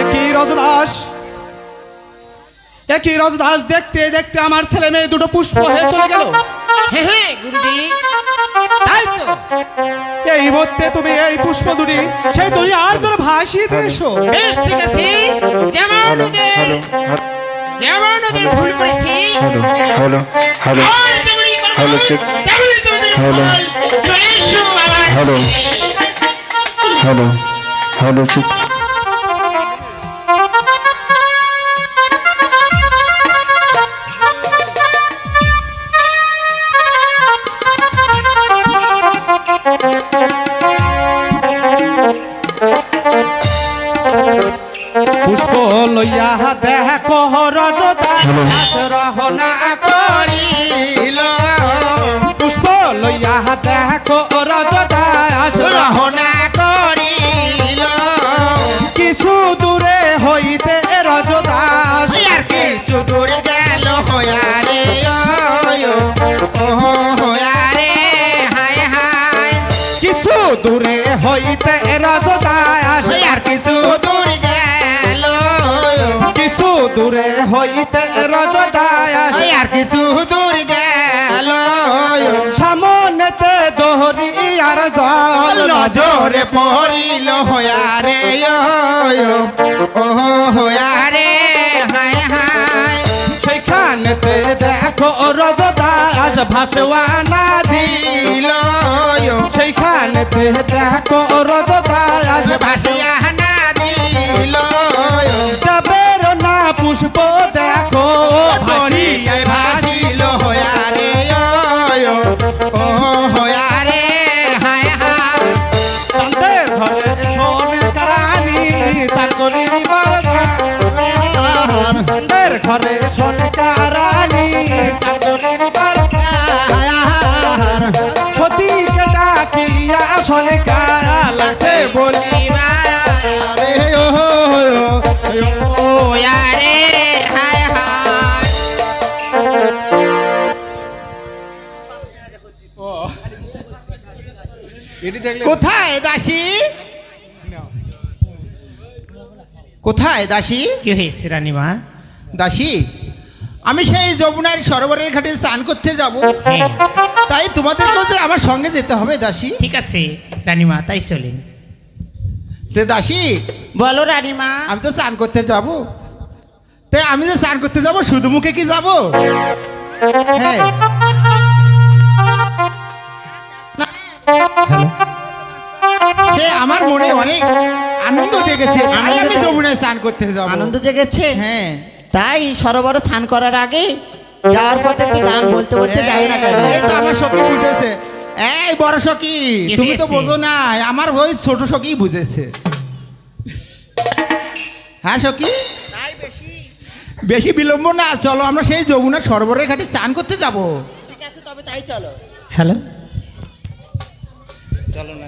একই রজদাস, একই রজদাস, দেখতে দেখতে আমার ছেলে মেয়ে দুটো পুষ্প হয়ে চলে গেল। হ্যাঁ হ্যাঁ গুরুজি, তাই তো। এই মুহূর্তে তুমি এই পুষ্প দুটি সেই তুমি আর যেন ভাসিয়ে দিয়েছো। বেশ ঠিক আছে, যেমন ওদের ভুল করেছি, হ্যালো হ্যালো আর যেমনই করবো, হ্যালো চেক তেমনই তোমাদের হ্যালো ফল। চলে এসো আবার। হ্যালো হ্যালো হ্যালো চেক পুষ্প লইয়া দেখো রজদাস রহনা করিল পুষ্প লইয়া দেখো রজদাস রহনা করিল, কিছু দূরে হইতে রজদাস আর কিছু দূর গেল হয়ারে, ও হয়ারে, হায় হায়। কিছু দূরে হইতে রজদাস আর কিছু দূর গেল, কিছু দূরে হইতে রজদাস আর কিছু দূর গেল, সামনেতে দহরি আর জল নজরে পড়িল হয়ারে, ও হয়ারে, হায় হায়। সেইখানেতে দেখো রজদাস ভাসওয়ানা দিল সেইখানেতে দেখো রজদাস ভাসিয়া না দিল, যাবের না পুষ্প দেখো ভাসিয়ে ভাসিল হয়ারে, ও হয়ারে, হায় হায়। তাদের ঘরে শোনে কারানি তার করিবার তাদের ঘরে শোনে কারানি তার করিবার সতীকে ডাকিয়া শোনে কালাসে বলি হয়ারে, হায় হায়। কোথায় দাসী, কোথায় দাসী? কি হয়েছে রানীমা? দাসী, আমি সেই যমুনার সরোবরের ঘাটে স্নান করতে যাব, হ্যাঁ তাই তোমাদেরকে তো আমার সঙ্গে যেতে হবে দাসী। ঠিক আছে রানীমা, তাই চলেন। তে দাসী, বলো রানীমা। আমি তো স্নান করতে যাব, তাই আমি যে স্নান করতে যাব শুধু মুখে কি যাব? হ্যাঁ, সে আমার মনে অনেক আনন্দ জেগেছে, তাই আমি যমুনায় স্নান করতে যাব। আনন্দ জেগেছে, হ্যাঁ, তাই সরোবরে স্নান করার আগে যাওয়ার পথে একটি গান বলতে বলতে যাই না কেন? এই তো আমার সখী বুঝেছে। এই বড় সখী, কি তুমি তো হয়েছে? বোঝো না, আমার ওই ছোট সখী বুঝেছে। হ্যাঁ সখী, বেশি বিলম্ব না, চলো আমরা সেই যমুনা সরোবরের ঘাটে চান করতে যাব। ঠিক আছে, তবে তাই চলো। হ্যালো। চলো না